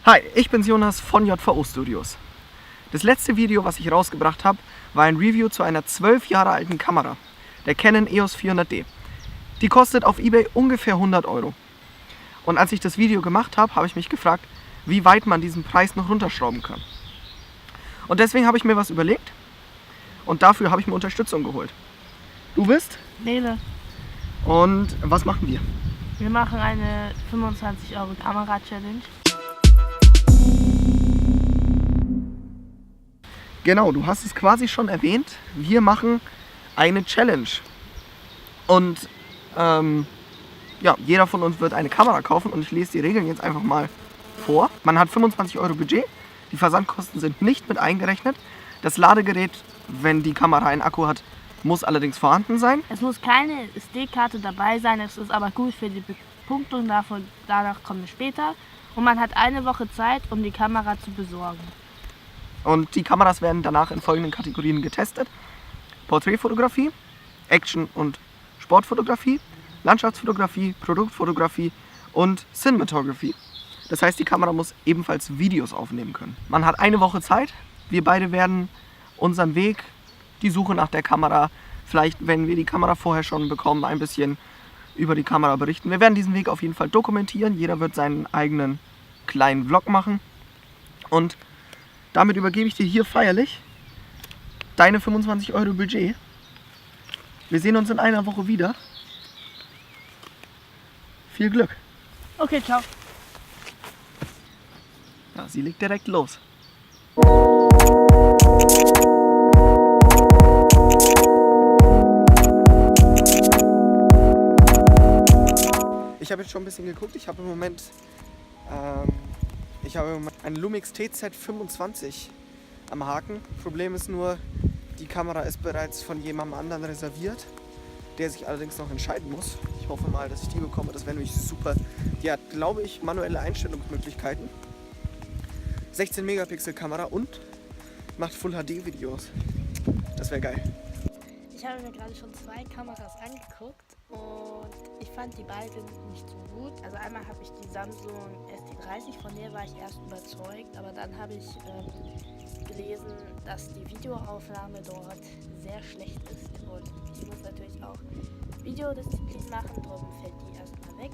Hi, ich bin's Jonas von JVO Studios. Das letzte Video, was ich rausgebracht habe, war ein Review zu einer 12 Jahre alten Kamera, der Canon EOS 400D. Die kostet auf eBay ungefähr 100 Euro. Und als ich das Video gemacht habe, habe ich mich gefragt, wie weit man diesen Preis noch runterschrauben kann. Und deswegen habe ich mir was überlegt und dafür habe ich mir Unterstützung geholt. Du bist? Nele. Und was machen wir? Wir machen eine 25 Euro Kamera-Challenge. Genau, du hast es quasi schon erwähnt. Wir machen eine Challenge. Und ja, jeder von uns wird eine Kamera kaufen und ich lese die Regeln jetzt einfach mal vor. Man hat 25 Euro Budget, die Versandkosten sind nicht mit eingerechnet. Das Ladegerät, wenn die Kamera einen Akku hat, muss allerdings vorhanden sein. Es muss keine SD-Karte dabei sein, es ist aber gut für die Bepunktung, danach kommen wir später. Und man hat eine Woche Zeit, um die Kamera zu besorgen. Und die Kameras werden danach in folgenden Kategorien getestet: Porträtfotografie, Action- und Sportfotografie, Landschaftsfotografie, Produktfotografie und Cinematography. Das heißt, die Kamera muss ebenfalls Videos aufnehmen können. Man hat eine Woche Zeit. Wir beide werden unseren Weg, die Suche nach der Kamera, vielleicht, wenn wir die Kamera vorher schon bekommen, ein bisschen über die Kamera berichten. Wir werden diesen Weg auf jeden Fall dokumentieren. Jeder wird seinen eigenen kleinen Vlog machen. Und damit übergebe ich dir hier feierlich deine 25 Euro Budget. Wir sehen uns in einer Woche wieder. Viel Glück. Okay, ciao. Ja, sie legt direkt los. Ich habe jetzt schon ein bisschen geguckt. Ich habe im Moment einen Lumix TZ25 am Haken. Problem ist nur, die Kamera ist bereits von jemandem anderen reserviert, der sich allerdings noch entscheiden muss. Ich hoffe mal, dass ich die bekomme. Das wäre nämlich super. Die hat, glaube ich, manuelle Einstellungsmöglichkeiten. 16 Megapixel Kamera und macht Full HD Videos. Das wäre geil. Ich habe mir gerade schon zwei Kameras angeguckt und ich fand die beiden nicht so gut. Also einmal habe ich die Samsung SD30, von der war ich erst überzeugt, aber dann habe ich gelesen, dass die Videoaufnahme dort sehr schlecht ist und die muss natürlich auch Videodisziplin machen, darum fällt die erstmal weg.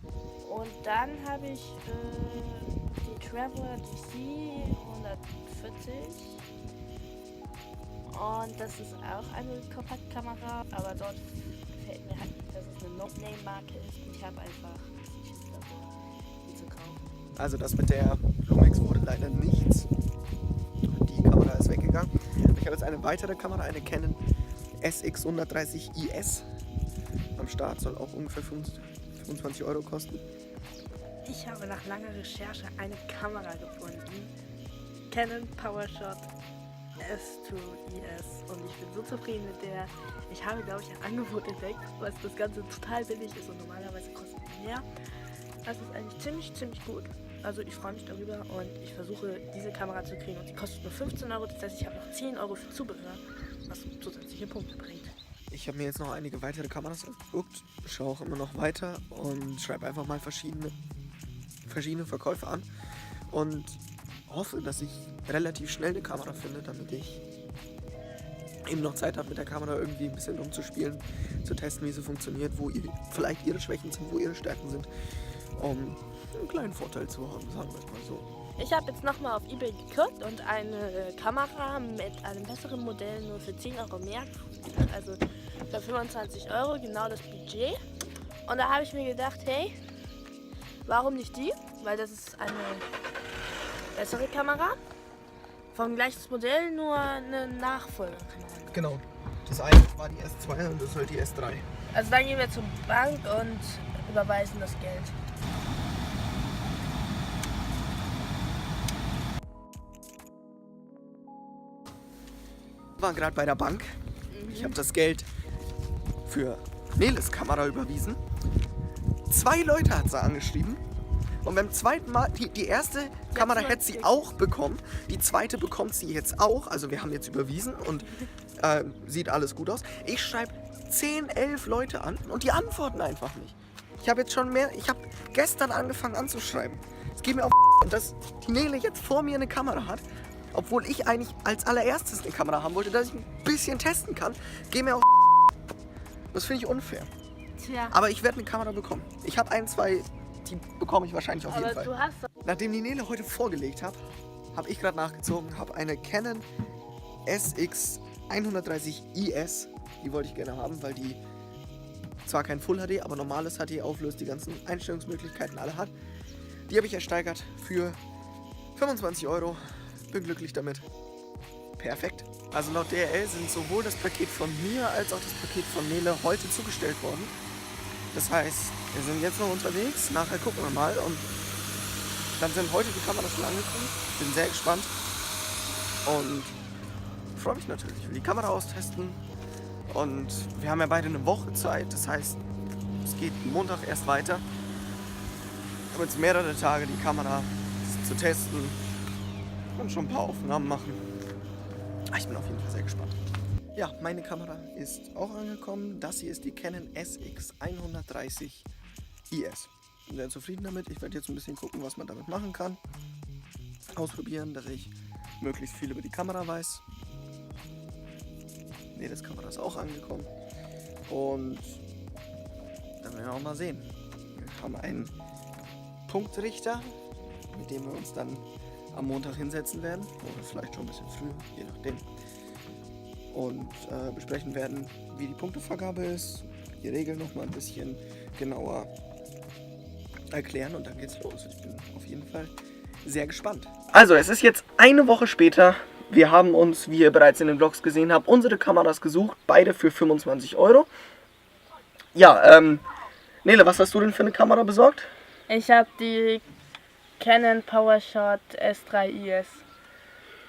Und dann habe ich die Trevor DC 140 und das ist auch eine Kompaktkamera, aber dort gefällt mir halt, dass es eine No-Name-Marke ist und ich habe einfach Schiss davor, die zu kaufen. Also das mit der Lumix wurde leider nichts. Die Kamera ist weggegangen. Ich habe jetzt eine weitere Kamera, eine Canon SX130 IS am Start, soll auch ungefähr 25 Euro kosten. Ich habe nach langer Recherche eine Kamera gefunden. Canon PowerShot S2 IS und ich bin so zufrieden mit der. Ich habe, glaube ich, ein Angebot entdeckt, was das Ganze total billig ist und normalerweise kostet die mehr. Das ist eigentlich ziemlich gut. Also ich freue mich darüber und ich versuche diese Kamera zu kriegen und die kostet nur 15 Euro. Das heißt, ich habe noch 10 Euro für Zubehör, was zusätzliche Punkte bringt. Ich habe mir jetzt noch einige weitere Kameras angeguckt, schaue auch immer noch weiter und schreibe einfach mal verschiedene Verkäufe an und hoffe, dass ich relativ schnell eine Kamera finde, damit ich eben noch Zeit habe, mit der Kamera irgendwie ein bisschen rumzuspielen, zu testen, wie sie funktioniert, wo vielleicht ihre Schwächen sind, wo ihre Stärken sind, um einen kleinen Vorteil zu haben, sagen wir es mal so. Ich habe jetzt nochmal auf eBay geguckt und eine Kamera mit einem besseren Modell nur für 10 Euro mehr, also für 25 Euro, genau das Budget. Und da habe ich mir gedacht, hey, warum nicht die? Weil das ist eine bessere Kamera. Vom gleichen Modell, nur eine Nachfolgerkamera. Genau. Das eine war die S2 und das soll die S3. Also dann gehen wir zur Bank und überweisen das Geld. Wir waren gerade bei der Bank. Ich habe das Geld für Neles Kamera überwiesen. 2 Leute hat sie angeschrieben. Und beim zweiten Mal, die erste Kamera hätte sie auch bekommen, die zweite bekommt sie jetzt auch. Also wir haben jetzt überwiesen und sieht alles gut aus. Ich schreibe 10, 11 Leute an und die antworten einfach nicht. Ich habe gestern angefangen anzuschreiben. Es geht mir auf dass die Nele jetzt vor mir eine Kamera hat, obwohl ich eigentlich als allererstes eine Kamera haben wollte, dass ich ein bisschen testen kann. Geht mir auf. Das finde ich unfair. Tja, Aber ich werde eine Kamera bekommen. Ich habe ein, zwei, die bekomme ich wahrscheinlich auf jeden aber Fall. du hast doch... Nachdem die Nele heute vorgelegt hat, habe ich gerade nachgezogen, habe eine Canon SX130IS. Die wollte ich gerne haben, weil die zwar kein Full HD, aber normales HD auflöst, die ganzen Einstellungsmöglichkeiten alle hat. Die habe ich ersteigert für 25 €. Bin glücklich damit. Perfekt. Also laut DRL sind sowohl das Paket von mir als auch das Paket von Nele heute zugestellt worden. Das heißt, wir sind jetzt noch unterwegs. Nachher gucken wir mal und dann sind heute die Kameras schon angekommen. Bin sehr gespannt und freue mich natürlich. Ich will die Kamera austesten und wir haben ja beide eine Woche Zeit. Das heißt, es geht Montag erst weiter. Ich habe jetzt mehrere Tage die Kamera zu testen und schon ein paar Aufnahmen machen. Ich bin auf jeden Fall sehr gespannt. Ja, meine Kamera ist auch angekommen. Das hier ist die Canon SX130IS. Bin sehr zufrieden damit. Ich werde jetzt ein bisschen gucken, was man damit machen kann. Ausprobieren, dass ich möglichst viel über die Kamera weiß. Ne, das Kamera ist auch angekommen. Und dann werden wir auch mal sehen. Wir haben einen Punktrichter, mit dem wir uns dann am Montag hinsetzen werden. Oder vielleicht schon ein bisschen früher, je nachdem. Und besprechen werden, wie die Punktevergabe ist. Die Regeln noch mal ein bisschen genauer erklären und dann geht's los. Ich bin auf jeden Fall sehr gespannt. Also, es ist jetzt eine Woche später. Wir haben uns, wie ihr bereits in den Vlogs gesehen habt, unsere Kameras gesucht. Beide für 25 €. Ja, Nele, was hast du denn für eine Kamera besorgt? Ich habe die Canon PowerShot S3IS.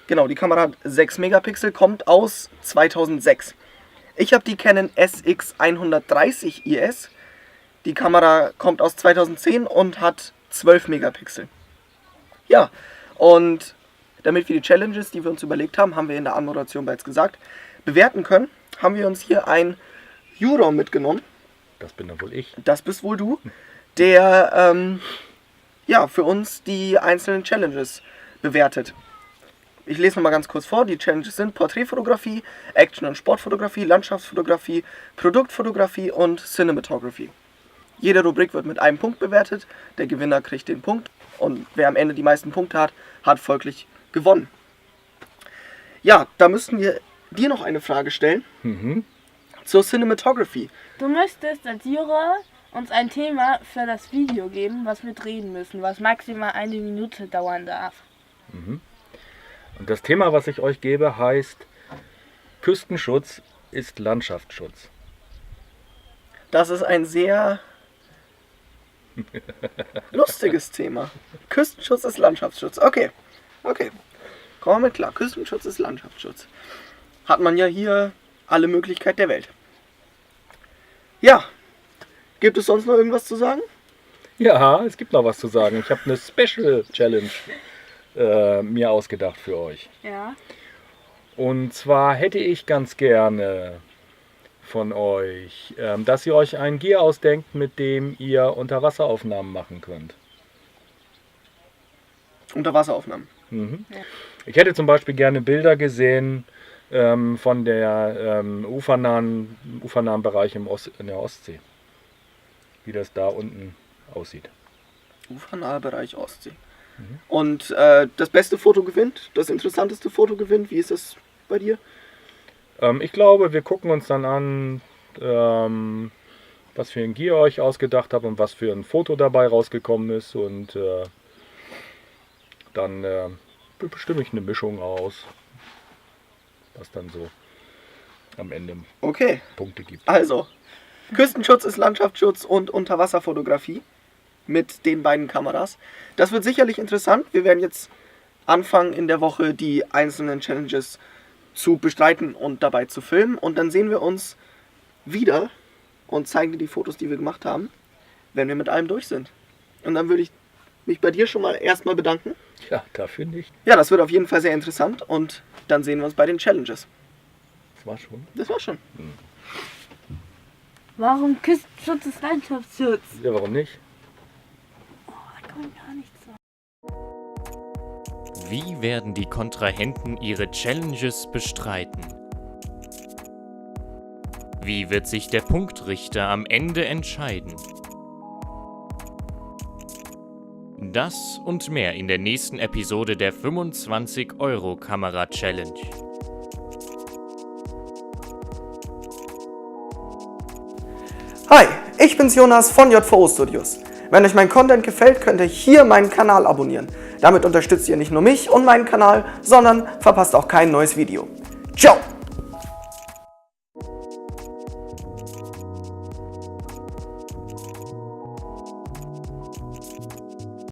Genau, die Kamera hat 6 Megapixel, kommt aus 2006. Ich habe die Canon SX130IS. Die Kamera kommt aus 2010 und hat 12 Megapixel. Ja, und damit wir die Challenges, die wir uns überlegt haben, haben wir in der Anmoderation bereits gesagt, bewerten können, haben wir uns hier ein Juror mitgenommen. Das bin dann wohl ich. Das bist wohl du, der ja, für uns die einzelnen Challenges bewertet. Ich lese noch mal ganz kurz vor. Die Challenges sind Porträtfotografie, Action- und Sportfotografie, Landschaftsfotografie, Produktfotografie und Cinematography. Jede Rubrik wird mit einem Punkt bewertet. Der Gewinner kriegt den Punkt. Und wer am Ende die meisten Punkte hat, hat folglich gewonnen. Ja, da müssten wir dir noch eine Frage stellen. Zur Cinematography. Du müsstest als Juror uns ein Thema für das Video geben, was wir drehen müssen, was maximal 1 Minute dauern darf. Und das Thema, was ich euch gebe, heißt Küstenschutz ist Landschaftsschutz. Das ist ein sehr lustiges Thema. Küstenschutz ist Landschaftsschutz. Okay. Kommen wir mit klar. Küstenschutz ist Landschaftsschutz. Hat man ja hier alle Möglichkeit der Welt. Ja. Gibt es sonst noch irgendwas zu sagen? Ja, es gibt noch was zu sagen. Ich habe eine Special Challenge mir ausgedacht für euch. Ja. Und zwar hätte ich ganz gerne von euch, dass ihr euch ein Gear ausdenkt, mit dem ihr Unterwasseraufnahmen machen könnt. Unterwasseraufnahmen. Ja. Ich hätte zum Beispiel gerne Bilder gesehen von der ufernahen Bereich in der Ostsee. Wie das da unten aussieht. Ufernaher Bereich Ostsee. Und das beste Foto gewinnt, das interessanteste Foto gewinnt. Wie ist das bei dir? Ich glaube, wir gucken uns dann an, was für ein Gear euch ausgedacht habt und was für ein Foto dabei rausgekommen ist. Und dann bestimme ich eine Mischung aus, was dann so am Ende Punkte gibt. Also, Küstenschutz ist Landschaftsschutz und Unterwasserfotografie mit den beiden Kameras. Das wird sicherlich interessant. Wir werden jetzt anfangen in der Woche die einzelnen Challenges zu bestreiten und dabei zu filmen. Und dann sehen wir uns wieder und zeigen dir die Fotos, die wir gemacht haben, wenn wir mit allem durch sind. Und dann würde ich mich bei dir schon mal erstmal bedanken. Ja, dafür nicht. Ja, das wird auf jeden Fall sehr interessant und dann sehen wir uns bei den Challenges. Das war schon. Das war schon. Warum Küstenschutz ist Landschaftsschutz? Ja, warum nicht? Oh, da kann man gar nichts sagen. Wie werden die Kontrahenten ihre Challenges bestreiten? Wie wird sich der Punktrichter am Ende entscheiden? Das und mehr in der nächsten Episode der 25-Euro-Kamera-Challenge. Hi, ich bin's Jonas von JVO Studios. Wenn euch mein Content gefällt, könnt ihr hier meinen Kanal abonnieren. Damit unterstützt ihr nicht nur mich und meinen Kanal, sondern verpasst auch kein neues Video. Ciao!